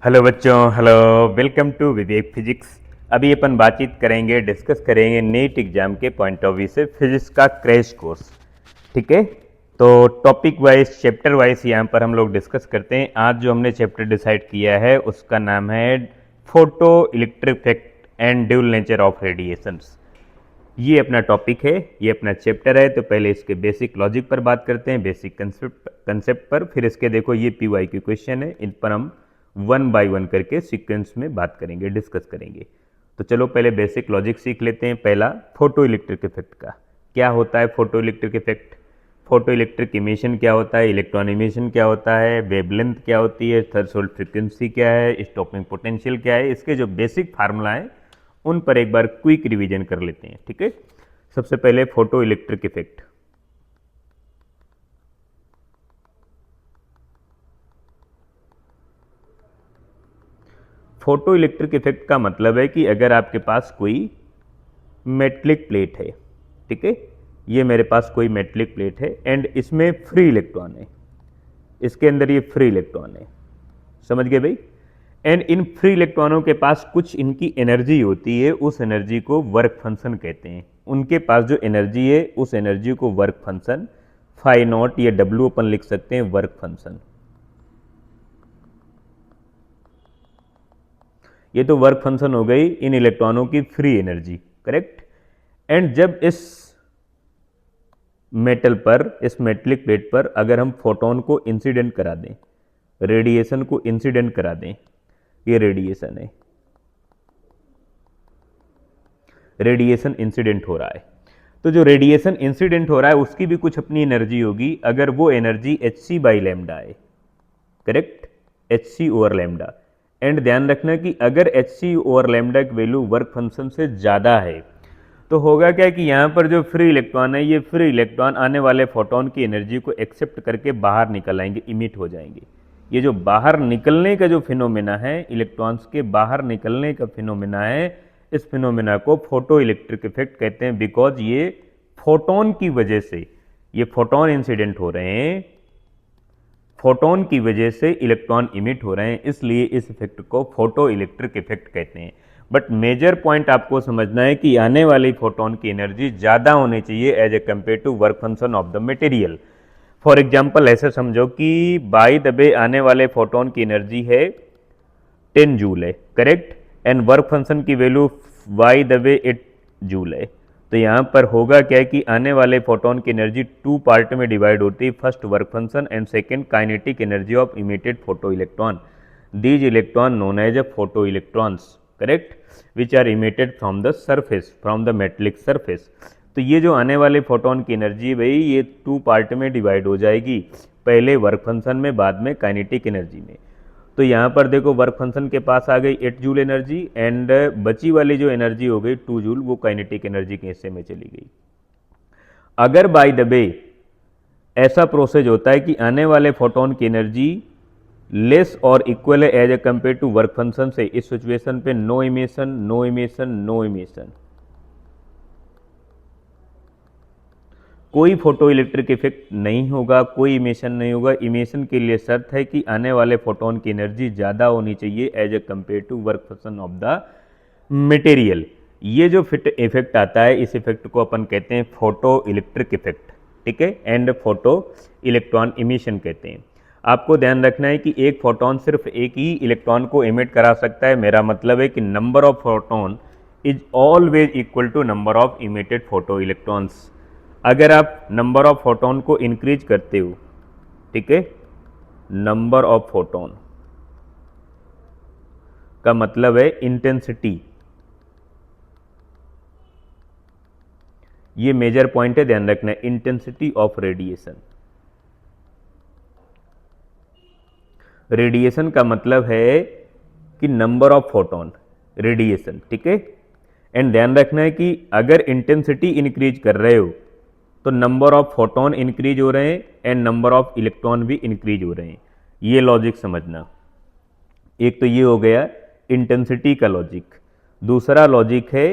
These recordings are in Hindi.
हेलो बच्चों, hello, welcome to Vivek physics. अभी अपन बातचीत करेंगे, डिस्कस करेंगे नीट एग्जाम के पॉइंट ऑफ व्यू से फिजिक्स का क्रैश कोर्स। ठीक है, तो टॉपिक वाइज, चैप्टर वाइज यहाँ पर हम लोग डिस्कस करते हैं। आज जो हमने चैप्टर डिसाइड किया है उसका नाम है photo electric effect and dual nature of radiations. ये अपना टॉपिक है, ये अपना चैप्टर है। तो पहले इसके बेसिक लॉजिक पर बात करते हैं, बेसिक कंसेप्ट पर। फिर इसके देखो ये पीवाई की क्वेश्चन है, इन पर हम वन बाय वन करके सीक्वेंस में बात करेंगे, डिस्कस करेंगे। तो चलो पहले बेसिक लॉजिक सीख लेते हैं। पहला, फोटो इलेक्ट्रिक इफेक्ट का क्या होता है। Photo electric effect, photo electric emission क्या होता है, इलेक्ट्रॉन इमिशन क्या होता है, वेवलेंथ क्या होती है, थ्रेशोल्ड फ्रीक्वेंसी क्या है, स्टॉपिंग पोटेंशियल क्या है, इसके जो बेसिक फार्मूला है उन पर एक बार क्विक रिवीजन कर लेते हैं। ठीक है, सबसे पहले photo electric effect. Photo electric effect का मतलब है कि अगर आपके पास कोई मेटलिक प्लेट है, ठीक है, ये मेरे पास कोई मेटलिक प्लेट है एंड इसमें फ्री इलेक्ट्रॉन है, इसके अंदर ये फ्री इलेक्ट्रॉन है, समझ गए भाई। एंड इन फ्री इलेक्ट्रॉनों के पास कुछ इनकी एनर्जी होती है, उस एनर्जी को वर्क फंक्शन कहते हैं। उनके पास जो एनर्जी है उस एनर्जी को वर्क फंक्शन, फाई नॉट या डब्ल्यू अपन लिख सकते हैं, वर्क फंक्शन। ये तो वर्क फंक्शन हो गई इन इलेक्ट्रॉनों की फ्री एनर्जी, करेक्ट। एंड जब इस मेटल पर, इस मेटलिक प्लेट पर अगर हम फोटोन को इंसिडेंट करा दें, रेडिएशन को इंसिडेंट करा दें, ये रेडिएशन है, रेडिएशन इंसिडेंट हो रहा है। तो जो रेडिएशन इंसिडेंट हो रहा है उसकी भी कुछ अपनी एनर्जी होगी, अगर वो energy H C by lambda है, correct, H C over lambda. And ध्यान रखना कि अगर एच सी ओवर लैम्डा की वैल्यू वर्क फंक्शन से ज़्यादा है तो होगा क्या कि यहाँ पर जो फ्री इलेक्ट्रॉन है, ये फ्री इलेक्ट्रॉन आने वाले फोटोन की एनर्जी को एक्सेप्ट करके बाहर निकल आएंगे, इमिट हो जाएंगे। ये जो बाहर निकलने का जो फिनोमेना है, इलेक्ट्रॉन्स के बाहर निकलने का फिनोमेना है, इस फिनोमेना को फोटो इलेक्ट्रिक इफेक्ट कहते हैं। बिकॉज ये फोटोन की वजह से, ये फोटोन इंसिडेंट हो रहे हैं, फोटोन की वजह से इलेक्ट्रॉन इमिट हो रहे हैं, इसलिए इस इफेक्ट को फोटो इलेक्ट्रिक इफेक्ट कहते हैं। बट मेजर पॉइंट आपको समझना है कि आने वाली फोटोन की एनर्जी ज़्यादा होनी चाहिए as a compare to work function of the material. For example ऐसे समझो कि बाय द वे आने वाले फोटोन की एनर्जी है 10 जूल है, करेक्ट, एंड वर्क फंक्शन की value by the way 8 joule है। तो यहाँ पर होगा क्या कि आने वाले फोटोन की एनर्जी टू पार्ट में डिवाइड होती है, first work function and second kinetic energy of emitted photo electron. These electron known as a photo electrons, correct, which are emitted from the surface, from the metallic surface. तो ये जो आने वाले फोटोन की एनर्जी है भाई, ये टू पार्ट में डिवाइड हो जाएगी, पहले वर्क फंक्शन में, बाद में काइनेटिक एनर्जी में। तो यहाँ पर देखो वर्क फंक्शन के पास आ गई 8 जूल एनर्जी एंड बची वाली जो एनर्जी हो गई 2 जूल, वो काइनेटिक एनर्जी के हिस्से में चली गई। अगर बाय द वे ऐसा प्रोसेस होता है कि आने वाले फोटोन की एनर्जी लेस और इक्वल है as a compare to work function से, इस सिचुएशन पे no emission, no emission, no emission, कोई फोटो इलेक्ट्रिक इफेक्ट नहीं होगा, कोई इमिशन नहीं होगा। इमिशन के लिए शर्त है कि आने वाले फोटोन की एनर्जी ज़्यादा होनी चाहिए as a compare to work function of the material. ये जो फिट इफेक्ट आता है, इस इफेक्ट को अपन कहते हैं फोटो इलेक्ट्रिक इफेक्ट, ठीक है, एंड फोटो इलेक्ट्रॉन इमिशन कहते हैं। आपको ध्यान रखना है कि एक फोटोन सिर्फ एक ही इलेक्ट्रॉन को इमिट करा सकता है। मेरा मतलब है कि number of photon is always equal to number of emitted photo electrons. अगर आप नंबर ऑफ फोटोन को इंक्रीज करते हो, ठीक है, नंबर ऑफ फोटोन का मतलब है इंटेंसिटी, ये मेजर पॉइंट है, ध्यान रखना है, इंटेंसिटी ऑफ रेडिएशन। रेडिएशन का मतलब है कि नंबर ऑफ फोटोन, रेडिएशन, ठीक है। एंड ध्यान रखना है कि अगर इंटेंसिटी इंक्रीज कर रहे हो तो नंबर ऑफ फोटोन इंक्रीज हो रहे हैं एंड नंबर ऑफ इलेक्ट्रॉन भी इंक्रीज हो रहे हैं। ये लॉजिक समझना। एक तो ये हो गया इंटेंसिटी का लॉजिक। दूसरा लॉजिक है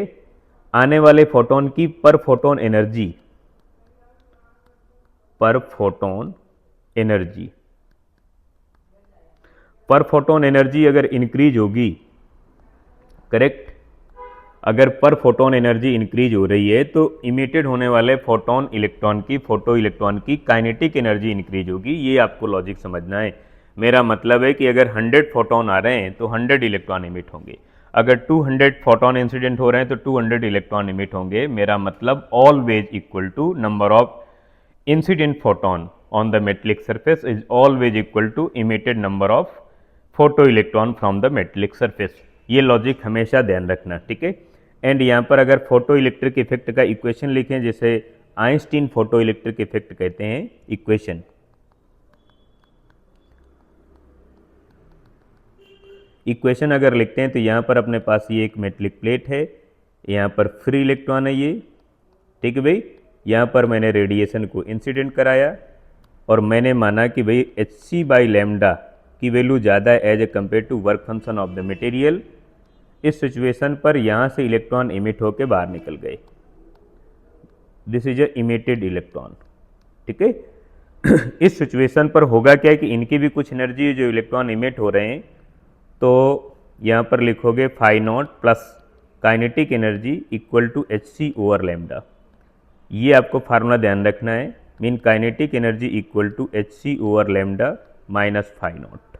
आने वाले फोटोन की पर फोटोन एनर्जी, पर फोटोन एनर्जी, पर फोटोन एनर्जी अगर इंक्रीज होगी, करेक्ट, अगर पर फोटोन एनर्जी इंक्रीज हो रही है तो इमिटेड होने वाले फोटोन इलेक्ट्रॉन की, फोटो इलेक्ट्रॉन की काइनेटिक एनर्जी इंक्रीज होगी। ये आपको लॉजिक समझना है। मेरा मतलब है कि अगर 100 फोटोन आ रहे हैं तो 100 इलेक्ट्रॉन इमिट होंगे, अगर 200 फोटोन इंसिडेंट हो रहे हैं तो 200 इलेक्ट्रॉन इमिट होंगे। मेरा मतलब always equal to number of incident photon on the metallic surface is always equal to emitted number of photo electron from the metallic surface. ये लॉजिक हमेशा ध्यान रखना, ठीक है। एंड यहाँ पर अगर फोटो इलेक्ट्रिक इफेक्ट का इक्वेशन लिखें, जिसे आइंस्टीन फोटो इलेक्ट्रिक इफेक्ट कहते हैं, इक्वेशन अगर लिखते हैं तो यहाँ पर अपने पास ये एक मेटलिक प्लेट है, यहाँ पर फ्री इलेक्ट्रॉन है ये, ठीक है भाई। यहाँ पर मैंने रेडिएशन को इंसिडेंट कराया और मैंने माना कि भाई Hc बाई लैम्डा की वैल्यू ज़्यादा है as a compare to work function of the material. इस सिचुएशन पर यहाँ से इलेक्ट्रॉन इमिट होकर बाहर निकल गए, this is a emitted electron, ठीक है। इस सिचुएशन पर होगा क्या कि इनकी भी कुछ एनर्जी है जो इलेक्ट्रॉन इमिट हो रहे हैं, तो यहाँ पर लिखोगे phi nought plus kinetic energy equal to Hc over lambda. ये आपको फार्मूला ध्यान रखना है, mean kinetic energy equal to Hc over lambda minus phi nought.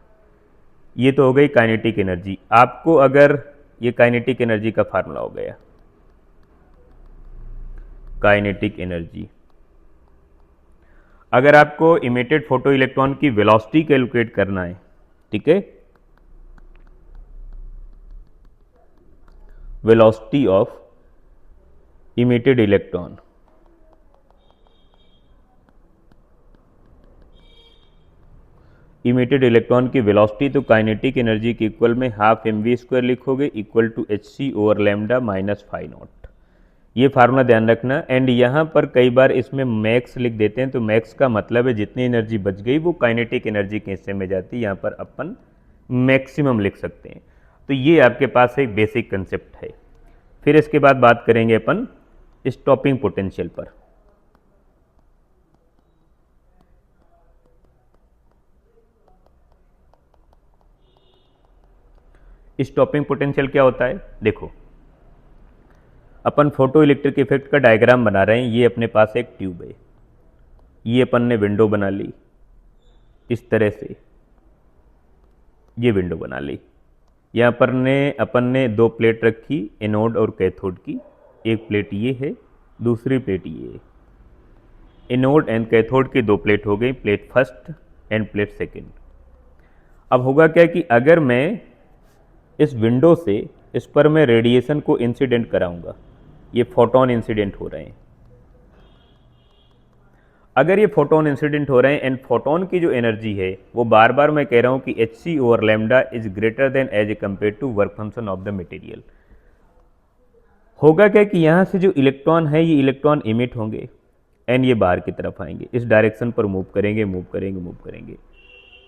ये तो हो गई काइनेटिक एनर्जी। आपको अगर ये काइनेटिक एनर्जी का फार्मूला हो गया, काइनेटिक एनर्जी। अगर आपको इमिटेड फोटो इलेक्ट्रॉन की वेलोसिटी कैलकुलेट करना है, ठीक है, velocity of emitted electron, emitted electron की वेलोसिटी तो काइनेटिक एनर्जी के इक्वल में हाफ mv² लिखोगे equal to Hc over lambda minus phi nought. ये फार्मूला ध्यान रखना। एंड यहाँ पर कई बार इसमें मैक्स लिख देते हैं, तो मैक्स का मतलब है जितनी एनर्जी बच गई वो काइनेटिक एनर्जी के हिस्से में जाती है, यहाँ पर अपन मैक्सिमम लिख सकते हैं। तो ये आपके पास एक बेसिक कंसेप्ट है। फिर इसके बाद बात करेंगे अपन स्टॉपिंग पोटेंशियल पर। स्टॉपिंग पोटेंशियल क्या होता है, देखो अपन फोटो इलेक्ट्रिक इफेक्ट का डायग्राम बना रहे हैं। ये अपने पास एक ट्यूब है, ये अपन ने विंडो बना ली इस तरह से, ये विंडो बना ली। यहाँ पर अपन ने दो प्लेट रखी, एनोड और कैथोड की। एक प्लेट ये है, दूसरी प्लेट ये है। एनोड एंड कैथोड की दो प्लेट हो गई, plate first end plate second. अब होगा क्या कि अगर मैं इस विंडो से इस पर मैं रेडिएशन को इंसिडेंट कराऊंगा, ये फोटोन इंसिडेंट हो रहे हैं। अगर ये फोटोन इंसिडेंट हो रहे हैं एंड फोटोन की जो एनर्जी है वो बार बार मैं कह रहा हूं कि Hc over lambda is greater than as a compare to work function of the material. होगा क्या कि यहां से जो इलेक्ट्रॉन है ये इलेक्ट्रॉन इमिट होंगे एंड ये बाहर की तरफ आएंगे, इस डायरेक्शन पर मूव करेंगे, मूव करेंगे, मूव करेंगे।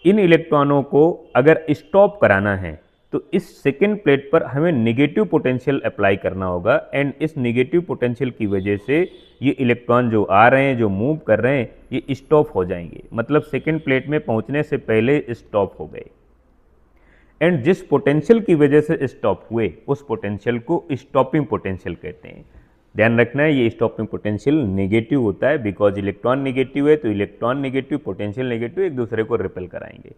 इन इलेक्ट्रॉनों को अगर स्टॉप कराना है तो इस सेकेंड प्लेट पर हमें नेगेटिव पोटेंशियल अप्लाई करना होगा एंड इस नेगेटिव पोटेंशियल की वजह से ये इलेक्ट्रॉन जो आ रहे हैं, जो मूव कर रहे हैं, ये स्टॉप हो जाएंगे, मतलब सेकेंड प्लेट में पहुंचने से पहले स्टॉप हो गए। एंड जिस पोटेंशियल की वजह से स्टॉप हुए उस पोटेंशियल को स्टॉपिंग पोटेंशियल कहते हैं। ध्यान रखना है ये स्टॉपिंग पोटेंशियल नेगेटिव होता है, बिकॉज इलेक्ट्रॉन नेगेटिव है तो इलेक्ट्रॉन नेगेटिव, पोटेंशियल नेगेटिव, एक दूसरे को रिपेल कराएंगे।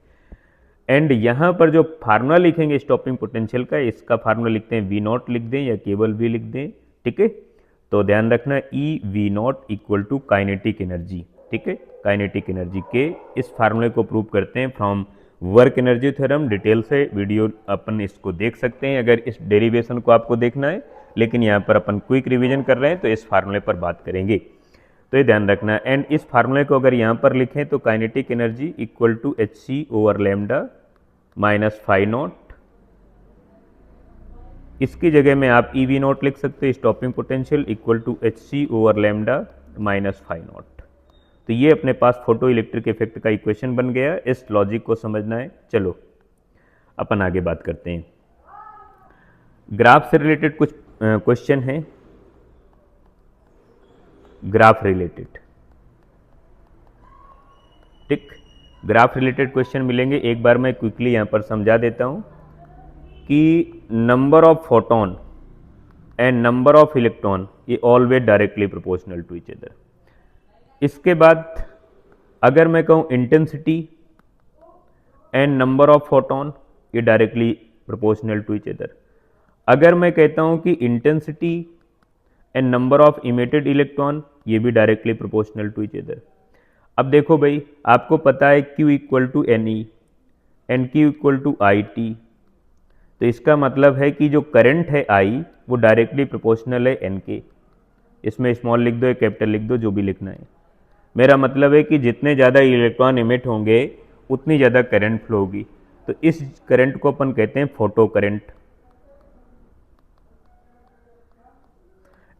एंड यहाँ पर जो फार्मूला लिखेंगे स्टॉपिंग पोटेंशियल का, इसका फार्मूला लिखते हैं V0 लिख दें या केवल V लिख दें, ठीक है। तो ध्यान रखना EV0 equal to kinetic energy, ठीक है। काइनेटिक एनर्जी के इस फार्मूले को प्रूव करते हैं from work energy theorem. Detail से वीडियो अपन इसको देख सकते हैं अगर इस डेरिवेशन को आपको देखना है, लेकिन यहाँ पर अपन क्विक रिवीजन कर रहे हैं तो इस फार्मूले पर बात करेंगे, तो ये ध्यान रखना। एंड इस फार्मूले को अगर यहाँ पर लिखें तो kinetic energy equal to Hc over lambda minus phi nought. इसकी जगह में आप EV0 लिख सकते हैं, stopping potential equal to Hc over lambda minus phi nought. तो ये अपने पास फोटो इलेक्ट्रिक इफेक्ट का इक्वेशन बन गया। इस लॉजिक को समझना है। चलो अपन आगे बात करते हैं। ग्राफ से रिलेटेड कुछ क्वेश्चन है, ग्राफ रिलेटेड, ठीक। ग्राफ रिलेटेड क्वेश्चन मिलेंगे। एक बार मैं क्विकली यहाँ पर समझा देता हूँ कि number of photon and number of electron ये always directly proportional to each other. इसके बाद अगर मैं कहूँ intensity and number of photon ये directly proportional to each other. अगर मैं कहता हूँ कि intensity and number of emitted electron ये भी directly proportional to each other. अब देखो भाई, आपको पता है Q equal to N E and Q equal to I T, तो इसका मतलब है कि जो करंट है I वो डायरेक्टली प्रोपोर्शनल है N के। इसमें स्मॉल लिख दो या कैपिटल लिख दो, जो भी लिखना है। मेरा मतलब है कि जितने ज़्यादा इलेक्ट्रॉन इमिट होंगे उतनी ज़्यादा करंट फ्लो होगी। तो इस करंट को अपन कहते हैं photo current.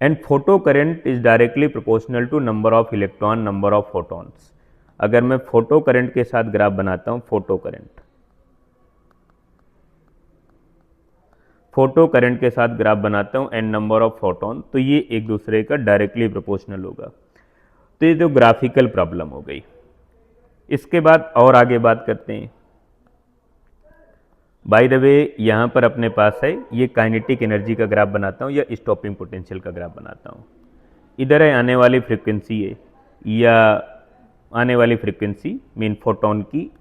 And photo current is directly proportional to number of electron, number of photons. अगर मैं फोटो करंट के साथ ग्राफ बनाता हूं, फोटो करंट के साथ ग्राफ बनाता हूं एंड नंबर ऑफ फोटॉन, तो ये एक दूसरे का डायरेक्टली प्रोपोर्शनल होगा। तो ये जो ग्राफिकल प्रॉब्लम हो गई। इसके बाद और आगे बात करते हैं। बाय द वे, यहाँ पर अपने पास है ये काइनेटिक एनर्जी का ग्राफ बनाता हूँ या स्टॉपिंग पोटेंशियल का ग्राफ बनाता हूँ। इधर है आने वाली फ्रीक्वेंसी है, या आने वाली फ्रीक्वेंसी मीन फोटोन की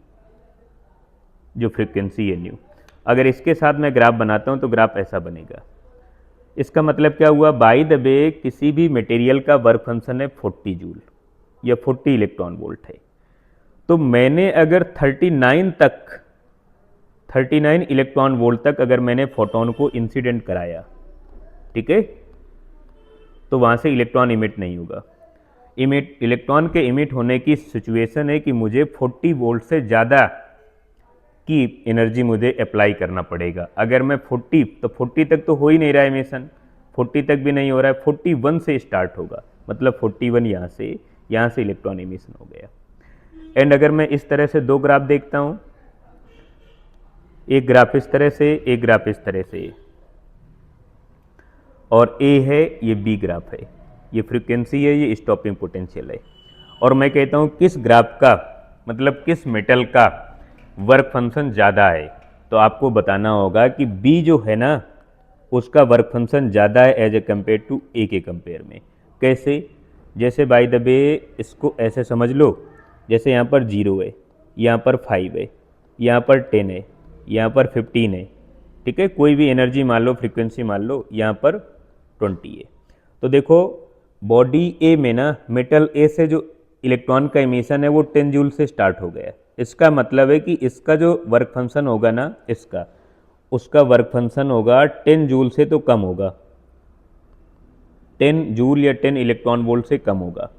जो फ्रीक्वेंसी है न्यू। अगर इसके साथ मैं ग्राफ बनाता हूँ तो ग्राफ ऐसा बनेगा। इसका मतलब क्या हुआ, बाय द वे किसी भी मटेरियल का वर्क फंक्शन है 40 जूल या 40 इलेक्ट्रॉन वोल्ट है। तो मैंने अगर 39 इलेक्ट्रॉन वोल्ट तक अगर मैंने फोटोन को इंसिडेंट कराया, ठीक है, तो वहां से इलेक्ट्रॉन इमिट नहीं होगा। इलेक्ट्रॉन के इमिट होने की सिचुएशन है कि मुझे 40 वोल्ट से ज़्यादा की एनर्जी मुझे अप्लाई करना पड़ेगा। अगर मैं 40, तो 40 तक तो हो ही नहीं रहा है इमिशन, 40 तक भी नहीं हो रहा है, 41 से स्टार्ट होगा, मतलब 41 यहाँ से इलेक्ट्रॉन इमिशन हो गया। एंड अगर मैं इस तरह से दो ग्राफ देखता हूँ, एक ग्राफ इस तरह से, एक ग्राफ इस तरह से, और ए है, ये बी ग्राफ है, ये फ्रीक्वेंसी है, ये स्टॉपिंग पोटेंशियल है। और मैं कहता हूँ किस ग्राफ का, मतलब किस मेटल का वर्क फंक्शन ज़्यादा है, तो आपको बताना होगा कि बी जो है ना उसका वर्क फंक्शन ज़्यादा है एज ए कम्पेयर टू ए के कंपेयर में। कैसे? जैसे बाय द वे इसको ऐसे समझ लो, जैसे यहाँ पर 0 है, यहाँ पर 5 है, यहाँ पर 10 है, यहाँ पर 15 है, ठीक है, कोई भी एनर्जी मान लो, फ्रीक्वेंसी मान लो, यहाँ पर 20 है। तो देखो बॉडी ए में ना, मेटल ए से जो इलेक्ट्रॉन का इमिशन है वो 10 जूल से स्टार्ट हो गया। इसका मतलब है कि इसका जो वर्क फंक्शन होगा ना, उसका वर्क फंक्शन होगा 10 जूल से तो कम होगा, 10 जूल या 10 इलेक्ट्रॉन वोल्ट से कम होगा।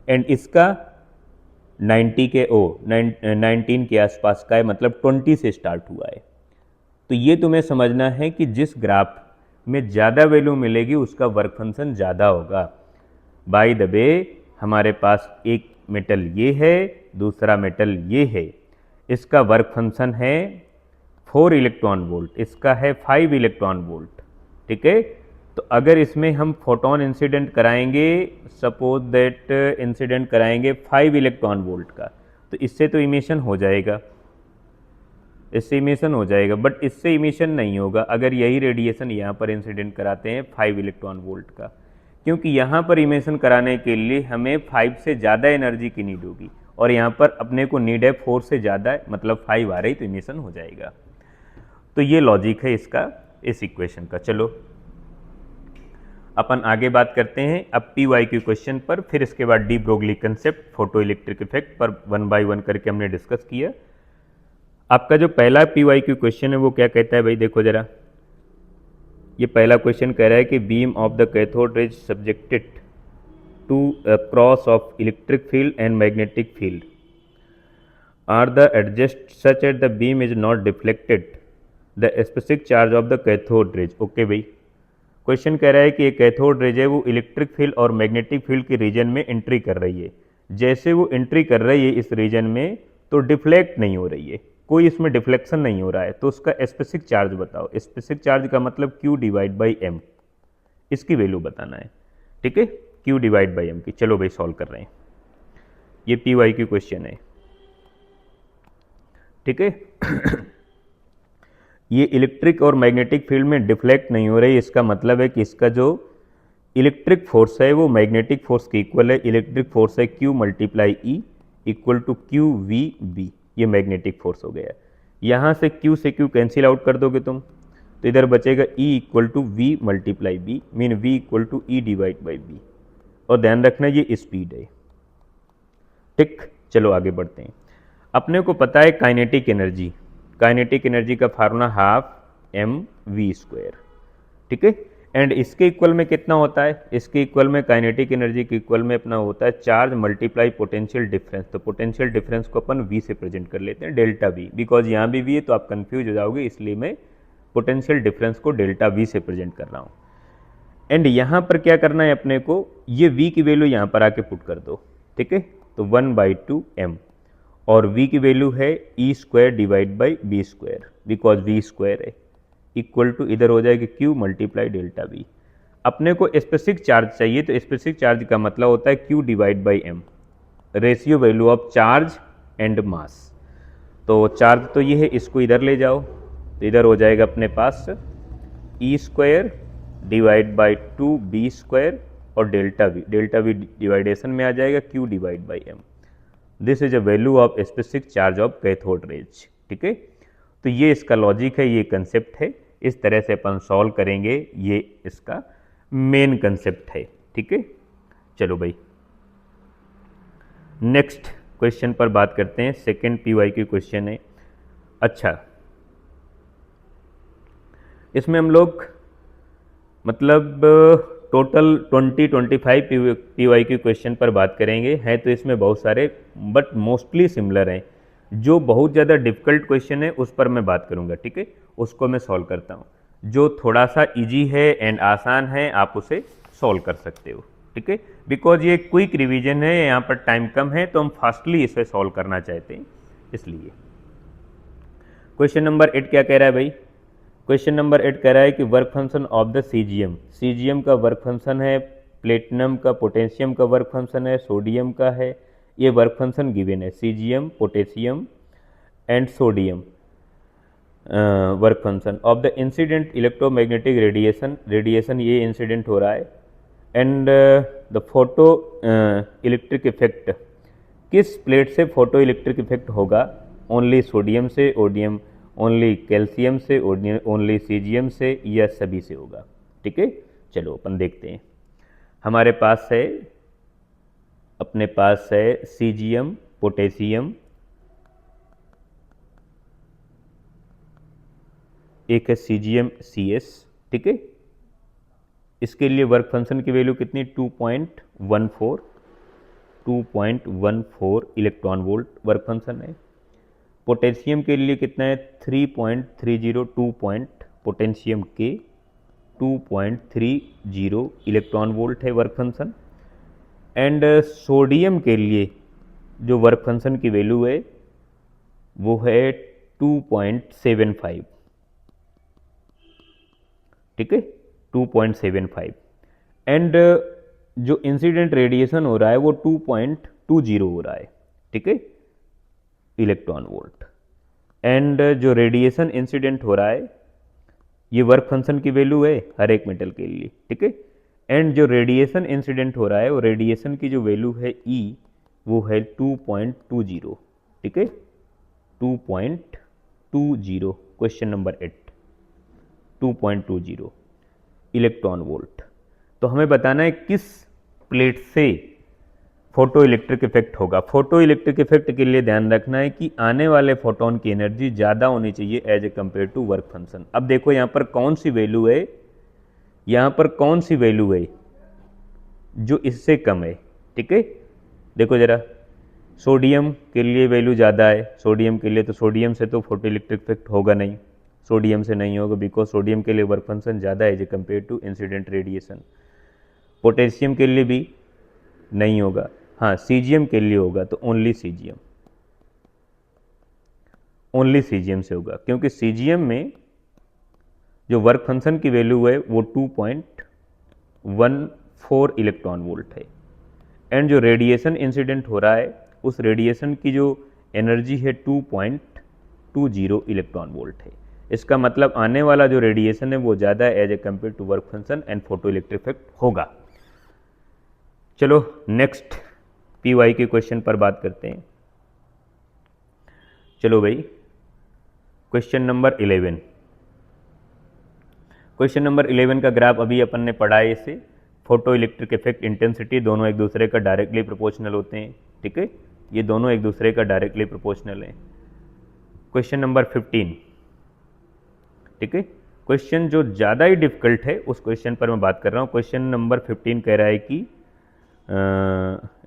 एंड इसका 19 के आसपास का है, मतलब 20 से स्टार्ट हुआ है। तो ये तुम्हें समझना है कि जिस ग्राफ में ज़्यादा वैल्यू मिलेगी उसका वर्क फंक्शन ज़्यादा होगा। बाय द वे हमारे पास एक मेटल ये है, दूसरा मेटल ये है, इसका वर्क फंक्शन है 4 इलेक्ट्रॉन वोल्ट, इसका है 5 इलेक्ट्रॉन वोल्ट, ठीक है। तो अगर इसमें हम फोटोन इंसिडेंट कराएंगे, सपोज दैट इंसिडेंट कराएंगे 5 इलेक्ट्रॉन वोल्ट का, तो इससे तो इमिशन हो जाएगा, इससे इमिशन हो जाएगा, बट इससे इमिशन नहीं होगा अगर यही रेडिएशन यहाँ पर इंसिडेंट कराते हैं 5 इलेक्ट्रॉन वोल्ट का, क्योंकि यहाँ पर इमिशन कराने के लिए हमें 5 से ज़्यादा एनर्जी की नीड होगी, और यहाँ पर अपने को नीड है 4 से ज़्यादा, मतलब 5 आ रही तो इमिशन हो जाएगा। तो ये लॉजिक है इसका, इस इक्वेशन का। चलो अपन आगे बात करते हैं अब PYQ क्वेश्चन पर, फिर इसके बाद de Broglie concept, photo electric effect पर 1 बाय 1 करके हमने डिस्कस किया। आपका जो पहला PYQ क्वेश्चन है वो क्या कहता है भाई, देखो जरा, ये पहला क्वेश्चन कह रहा है कि beam of the cathode rays subjected to cross of electric field and magnetic field are the adjust such at the beam is not deflected the specific charge of the cathode rays. Okay भाई, क्वेश्चन कह रहा है कि एक कैथोड रेज है वो इलेक्ट्रिक फील्ड और मैग्नेटिक फील्ड के रीजन में एंट्री कर रही है। जैसे वो एंट्री कर रही है इस रीजन में तो डिफ्लेक्ट नहीं हो रही है, कोई इसमें डिफ्लेक्शन नहीं हो रहा है, तो उसका स्पेसिफिक चार्ज बताओ। स्पेसिफिक चार्ज का मतलब Q डिवाइड बाई M, इसकी वैल्यू बताना है, ठीक है, Q डिवाइड बाई M की। चलो भाई सॉल्व कर रहे हैं, ये PYQ क्वेश्चन है। ठीक है। ये इलेक्ट्रिक और मैग्नेटिक फील्ड में डिफ्लेक्ट नहीं हो रही, इसका मतलब है कि इसका जो इलेक्ट्रिक फोर्स है वो मैग्नेटिक फोर्स के इक्वल है। इलेक्ट्रिक फोर्स है Q multiply E equal to Q V B, ये मैग्नेटिक फोर्स हो गया। यहाँ से Q से Q कैंसिल आउट कर दोगे तुम, तो इधर बचेगा E equal to V multiply B, mean V equal to E divide by B. और ध्यान रखना ये स्पीड है। ठीक, चलो आगे बढ़ते हैं। अपने को पता है काइनेटिक एनर्जी, काइनेटिक एनर्जी का formula half M V square, ठीक है। एंड इसके इक्वल में कितना होता है, इसके इक्वल में काइनेटिक एनर्जी के इक्वल में अपना होता है चार्ज मल्टीप्लाई पोटेंशियल डिफरेंस। तो पोटेंशियल डिफरेंस को अपन वी से प्रेजेंट कर लेते हैं, डेल्टा वी, बिकॉज यहाँ भी वी है तो आप कंफ्यूज हो जाओगे, इसलिए मैं पोटेंशियल डिफरेंस को डेल्टा वी से प्रेजेंट कर रहा हूँ। एंड यहाँ पर क्या करना है अपने को, ये v की वैल्यू यहाँ पर आके पुट कर दो, ठीक है। तो 1/2 m और v की वैल्यू है E square divide by B square, because V square है, इक्वल टू इधर हो जाएगी q मल्टीप्लाई डेल्टा वी। अपने को स्पेसिफिक चार्ज चाहिए, तो स्पेसिफिक चार्ज का मतलब होता है q divide by m, ratio value of charge and mass. तो चार्ज तो ये है, इसको इधर ले जाओ, तो इधर हो जाएगा अपने पास E square divide by 2b square और डेल्टा वी डिवाइडेशन में आ जाएगा q divide by m। This is a value of specific charge of cathode rays, ठीक है। तो ये इसका लॉजिक है, ये कंसेप्ट है, इस तरह से अपन सॉल्व करेंगे, ये इसका मेन कंसेप्ट है, ठीक है। चलो भाई नेक्स्ट क्वेश्चन पर बात करते हैं। सेकेंड PYQ क्वेश्चन है। अच्छा, इसमें हम लोग मतलब टोटल 20-25 PYQ क्वेश्चन पर बात करेंगे। हैं तो इसमें बहुत सारे, बट मोस्टली सिमिलर हैं। जो बहुत ज़्यादा डिफिकल्ट क्वेश्चन है उस पर मैं बात करूंगा, ठीक है, उसको मैं सॉल्व करता हूँ। जो थोड़ा सा इजी है एंड आसान है आप उसे सॉल्व कर सकते हो, ठीक है। बिकॉज ये क्विक रिवीजन है, यहाँ पर टाइम कम है तो हम फास्टली इसे सॉल्व करना चाहते हैं, इसलिए। क्वेश्चन नंबर 8 क्या कह रहा है भाई? क्वेश्चन नंबर 8 कह रहा है कि work function of the caesium, caesium का वर्क फंक्शन है, प्लेटिनम का, पोटेशियम का वर्क फंक्शन है, सोडियम का है। ये वर्क फंक्शन गिवन है, caesium, potassium and sodium work function of the incident electromagnetic radiation, radiation ये इंसिडेंट हो रहा है। And the photo electric effect, किस प्लेट से फोटो इलेक्ट्रिक इफेक्ट होगा? ओनली सोडियम से, ओडियम ओनली कैल्शियम से, ओनली सीजियम से, या सभी से होगा, ठीक है। चलो अपन देखते हैं। हमारे पास है, अपने पास है सीजियम, पोटेशियम, एक है सीजियम CS, ठीक है। इसके लिए वर्क फंक्शन की वैल्यू कितनी? 2.14 इलेक्ट्रॉन वोल्ट वर्क फंक्शन है। पोटेशियम के लिए कितना है? 3.302 पॉइंट पोटेशियम के 2.30 इलेक्ट्रॉन वोल्ट है वर्क फंक्शन। एंड सोडियम के लिए जो वर्क फंक्शन की वैल्यू है वो है 2.75, ठीक है, 2.75। एंड जो इंसिडेंट रेडिएशन हो रहा है वो 2.20 हो रहा है, ठीक है, इलेक्ट्रॉन वोल्ट। एंड जो रेडिएशन इंसिडेंट हो रहा है ये वर्क फंक्शन की वैल्यू है हर एक मेटल के लिए, ठीक है। एंड जो रेडिएशन इंसिडेंट हो रहा है वो रेडिएशन की जो वैल्यू है E वो है 2.20, ठीक है, 2.20। Question number 8, 2.20 electron volt. तो हमें बताना है किस प्लेट से फोटो इलेक्ट्रिक इफेक्ट होगा। फोटो इलेक्ट्रिक इफेक्ट के लिए ध्यान रखना है कि आने वाले फोटोन की एनर्जी ज़्यादा होनी चाहिए as a compare to work function. अब देखो यहाँ पर कौन सी वैल्यू है, यहाँ पर कौन सी वैल्यू है जो इससे कम है, ठीक है। देखो जरा, सोडियम के लिए वैल्यू ज़्यादा है, सोडियम के लिए, तो सोडियम से तो फोटो इलेक्ट्रिक इफेक्ट होगा नहीं, सोडियम से नहीं होगा, बिकॉज सोडियम के लिए वर्क फंक्शन ज़्यादा है as a compare to incident radiation. Potassium के लिए भी नहीं होगा, हाँ सीजियम के लिए होगा, तो ओनली सीजियम, ओनली सीजियम से होगा, क्योंकि सीजियम में जो वर्क फंक्शन की वैल्यू है वो 2.14 इलेक्ट्रॉन वोल्ट है। एंड जो रेडिएशन इंसिडेंट हो रहा है उस रेडिएशन की जो एनर्जी है 220 इलेक्ट्रॉन वोल्ट है। इसका मतलब आने वाला जो रेडिएशन है वो ज़्यादा है as a compare to work function and photo electric effect होगा। चलो नेक्स्ट पीवाई के क्वेश्चन पर बात करते हैं। चलो भाई क्वेश्चन नंबर 11। क्वेश्चन नंबर 11 का ग्राफ अभी अपन ने पढ़ा है। इसे फोटो इलेक्ट्रिक इफेक्ट इंटेंसिटी दोनों एक दूसरे का डायरेक्टली प्रोपोर्शनल होते हैं, ठीक है, ये दोनों एक दूसरे का डायरेक्टली प्रोपोर्शनल है। क्वेश्चन नंबर 15, ठीक है, क्वेश्चन जो ज़्यादा ही डिफिकल्ट है उस क्वेश्चन पर मैं बात कर रहा हूँ। क्वेश्चन नंबर 15 कह रहा है कि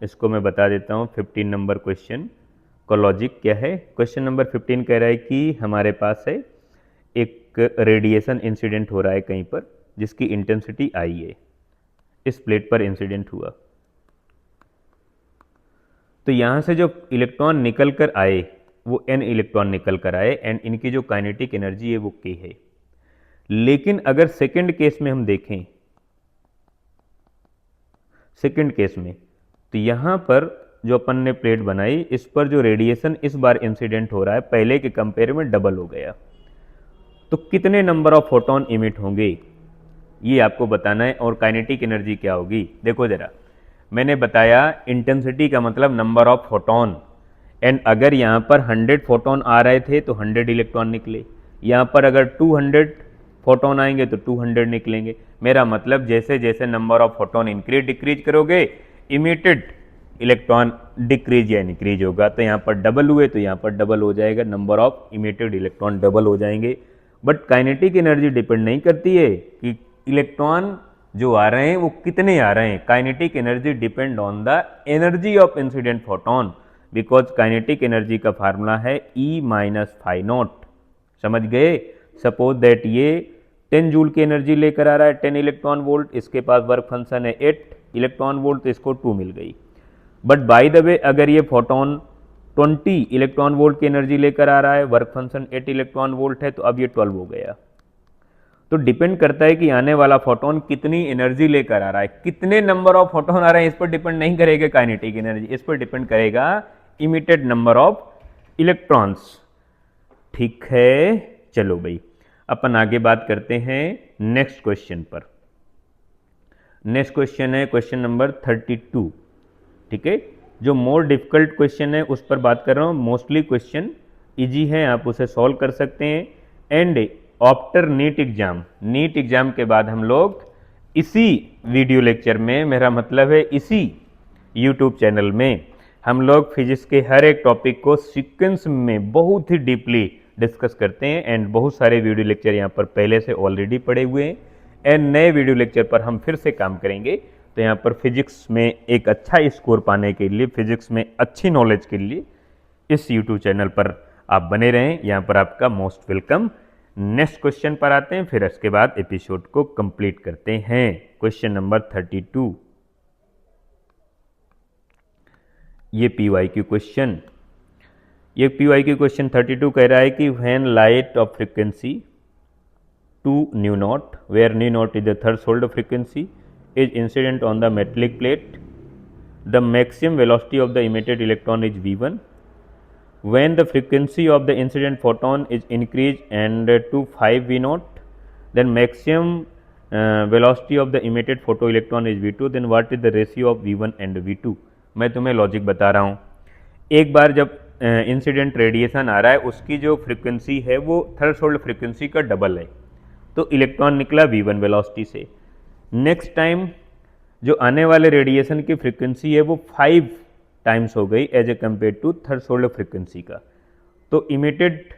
इसको मैं बता देता हूँ। 15 नंबर क्वेश्चन का लॉजिक क्या है। क्वेश्चन नंबर 15 कह रहा है कि हमारे पास है एक रेडिएशन इंसिडेंट हो रहा है कहीं पर जिसकी इंटेंसिटी आई है, इस प्लेट पर इंसिडेंट हुआ। तो यहाँ से जो इलेक्ट्रॉन निकल कर आए वो n इलेक्ट्रॉन निकल कर आए एंड इनकी जो काइनेटिक एनर्जी है वो k है। लेकिन अगर सेकंड केस में हम देखें, सेकंड केस में, तो यहाँ पर जो अपन ने प्लेट बनाई इस पर जो रेडिएशन इस बार इंसिडेंट हो रहा है पहले के कंपेयर में डबल हो गया। तो कितने नंबर ऑफ फोटोन इमिट होंगे ये आपको बताना है और काइनेटिक एनर्जी क्या होगी। देखो जरा, मैंने बताया इंटेंसिटी का मतलब नंबर ऑफ फोटोन, एंड अगर यहाँ पर 100 फोटोन आ रहे थे तो 100 इलेक्ट्रॉन निकले, यहाँ पर अगर 200 फोटोन आएंगे तो 200 निकलेंगे। मेरा मतलब जैसे जैसे number of photon increase decrease करोगे इमिटेड इलेक्ट्रॉन डिक्रीज या इंक्रीज होगा। तो यहाँ पर डबल हुए तो यहाँ पर डबल हो जाएगा, number of emitted electron double हो जाएंगे। बट काइनेटिक एनर्जी डिपेंड नहीं करती है कि इलेक्ट्रॉन जो आ रहे हैं वो कितने आ रहे हैं। Kinetic energy depend on the energy of incident photon, because kinetic energy का फार्मूला है E माइनस फाई नॉट। समझ गए। सपोज दैट ये 10 जूल की एनर्जी लेकर आ रहा है 10 इलेक्ट्रॉन वोल्ट, इसके पास वर्क फंक्शन है 8 इलेक्ट्रॉन वोल्ट, तो इसको 2 मिल गई। बट बाय द वे अगर ये फोटोन 20 इलेक्ट्रॉन वोल्ट की एनर्जी लेकर आ रहा है, वर्क फंक्शन 8 इलेक्ट्रॉन वोल्ट है, तो अब ये 12 हो गया। तो डिपेंड करता है कि आने वाला फोटोन कितनी एनर्जी लेकर आ रहा है, कितने नंबर ऑफ फोटोन आ रहे हैं, इस पर डिपेंड नहीं करेगा काइनेटिक एनर्जी, इस पर डिपेंड करेगा इमिटेड नंबर ऑफ इलेक्ट्रॉन्स। ठीक है, चलो भाई अपन आगे बात करते हैं नेक्स्ट क्वेश्चन पर। नेक्स्ट क्वेश्चन है क्वेश्चन नंबर 32, ठीक है, जो मोर डिफिकल्ट क्वेश्चन है उस पर बात कर रहा हूँ। मोस्टली क्वेश्चन इजी है, आप उसे सॉल्व कर सकते हैं। एंड आफ्टर नीट एग्जाम के बाद हम लोग इसी वीडियो लेक्चर में, मेरा मतलब है इसी यूट्यूब चैनल में, हम लोग फिजिक्स के हर एक टॉपिक को सीक्वेंस में बहुत ही डीपली डिस्कस करते हैं। एंड बहुत सारे वीडियो लेक्चर यहाँ पर पहले से ऑलरेडी पड़े हुए हैं एंड नए वीडियो लेक्चर पर हम फिर से काम करेंगे। तो यहाँ पर फिजिक्स में एक अच्छा स्कोर पाने के लिए, फिजिक्स में अच्छी नॉलेज के लिए इस यूट्यूब चैनल पर आप बने रहें, यहाँ पर आपका मोस्ट वेलकम। नेक्स्ट क्वेश्चन पर आते हैं, फिर इसके बाद एपिसोड को कंप्लीट करते हैं। क्वेश्चन नंबर 32, ये PYQ क्वेश्चन, ये PYQ क्वेश्चन 32 कह रहा है कि when light of frequency 2 nu naught, where nu naught is the threshold frequency, is incident on the metallic plate, the maximum velocity of the emitted electron is v1. When the frequency of the incident photon is increased and to 5 v naught, then maximum velocity of the emitted photoelectron is v2. Then what is the ratio of v1 and v2? मैं तुम्हें लॉजिक बता रहा हूँ। एक बार जब इंसिडेंट रेडिएशन आ रहा है उसकी जो फ्रीक्वेंसी है वो थ्रेशोल्ड फ्रीक्वेंसी का डबल है, तो इलेक्ट्रॉन निकला v1 वेलोसिटी से। नेक्स्ट टाइम जो आने वाले रेडिएशन की फ्रीक्वेंसी है वो 5 टाइम्स हो गई as a compare to threshold frequency का, तो इमिटेड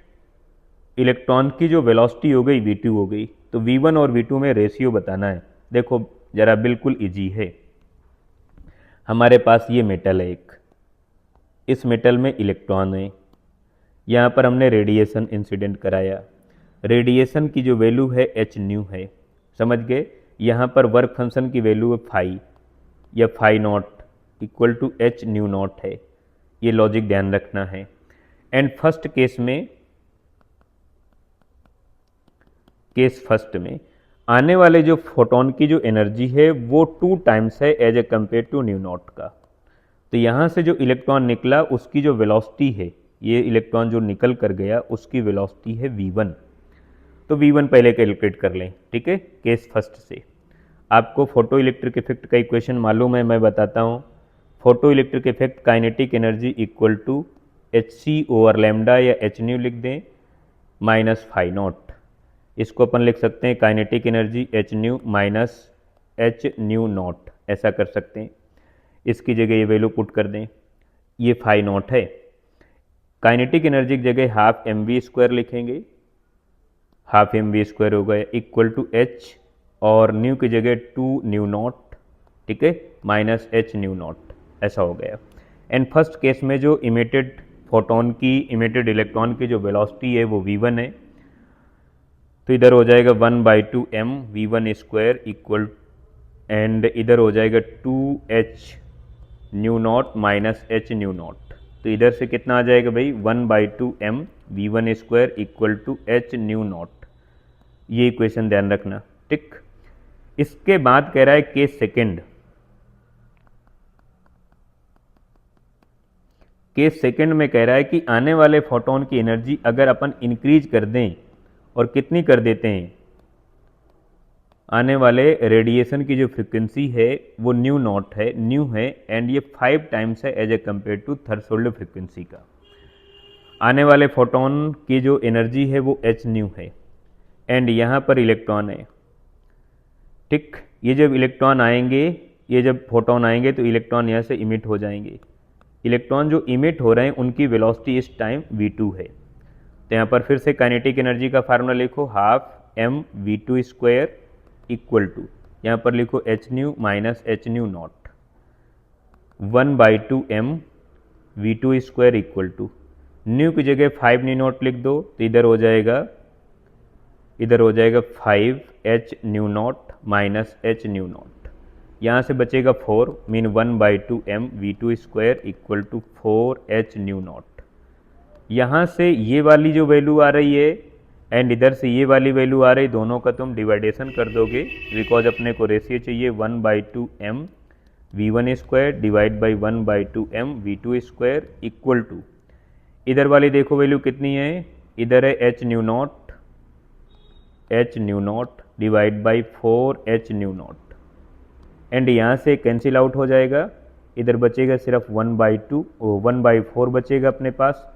इलेक्ट्रॉन की जो वेलोसिटी हो गई v2 हो गई। तो v1 और v2 में रेशियो बताना है। देखो जरा बिल्कुल इजी है। हमारे पास ये मेटल है एक, इस मेटल में इलेक्ट्रॉन है, यहाँ पर हमने रेडिएशन इंसिडेंट कराया, रेडिएशन की जो वैल्यू है h न्यू है, समझ गए। यहाँ पर वर्क फंक्शन की वैल्यू है फाई या phi nought equal to h nu nought है, ये लॉजिक ध्यान रखना है। एंड फर्स्ट केस में, केस फर्स्ट में आने वाले जो फोटोन की जो एनर्जी है वो 2 टाइम्स है as a compare to nu nought का। तो यहाँ से जो इलेक्ट्रॉन निकला उसकी जो वेलोसिटी है ये इलेक्ट्रॉन जो निकल कर गया उसकी वेलोसिटी है v1। तो v1 पहले कैलकुलेट कर लें, ठीक है, केस फर्स्ट से। आपको फोटो इलेक्ट्रिक इफेक्ट का इक्वेशन मालूम है, मैं बताता हूँ। Photo electric effect kinetic energy equal to H C over lambda या एच न्यू लिख दें माइनस फाई नॉट। इसको अपन लिख सकते हैं kinetic energy H nu minus H nu not, ऐसा कर सकते हैं। इसकी जगह ये वैल्यू पुट कर दें, ये फाई नॉट है। काइनेटिक एनर्जी की जगह हाफ एम वी स्क्वायर लिखेंगे, हाफ एम वी स्क्वायर हो गया इक्वल टू एच और न्यू की जगह 2 न्यू नॉट, ठीक है, माइनस एच न्यू नॉट, ऐसा हो गया। एंड फर्स्ट केस में जो इमिटेड फोटोन की, इमिटेड इलेक्ट्रॉन की जो वेलोसिटी है वो v1 है, तो इधर हो जाएगा 1/2 m v1 square equal, and इधर हो जाएगा 2h nu nought minus H nu not. तो इधर से कितना आ जाएगा भाई 1/2 m v1 square equal to H nu nought. ये इक्वेशन ध्यान रखना, ठीक। इसके बाद कह रहा है केस सेकेंड। केस सेकेंड में कह रहा है कि आने वाले फोटोन की एनर्जी अगर अपन इंक्रीज कर दें, और कितनी कर देते हैं, आने वाले रेडिएशन की जो फ्रिक्वेंसी है वो न्यू नॉट है, न्यू है, एंड ये 5 टाइम्स है as a compare to threshold frequency का। आने वाले फोटोन की जो एनर्जी है वो एच न्यू है, एंड यहाँ पर इलेक्ट्रॉन है, ठीक। ये जब इलेक्ट्रॉन आएंगे, ये जब फोटोन आएंगे तो इलेक्ट्रॉन यहाँ से इमिट हो जाएंगे। इलेक्ट्रॉन जो इमिट हो रहे हैं उनकी वेलोसिटी इस टाइम v2 है। तो यहाँ पर फिर से काइनेटिक एनर्जी का फार्मूला लिखो, half m v2 square equal to, यहाँ पर लिखो H nu minus H nu naught, 1/2 m v2 square equal to, nu की जगह 5 न्यू नॉट लिख दो, तो इधर हो जाएगा 5h nu nought minus H nu nought. यहाँ से बचेगा 4, mean 1/2 m v2 square equal to 4h nu nought. यहाँ से ये वाली जो वैल्यू आ रही है एंड इधर से ये वाली वैल्यू आ रही, दोनों का तुम डिवाइडेशन कर दोगे, बिकॉज अपने को रेशियो चाहिए 1/2 m v1 square divide by 1/2 m v2 square equal to, इधर वाली देखो वैल्यू कितनी है, इधर है h nu nought divide by 4h nu nought, and यहाँ से कैंसिल आउट हो जाएगा, इधर बचेगा सिर्फ 1/4 बचेगा अपने पास।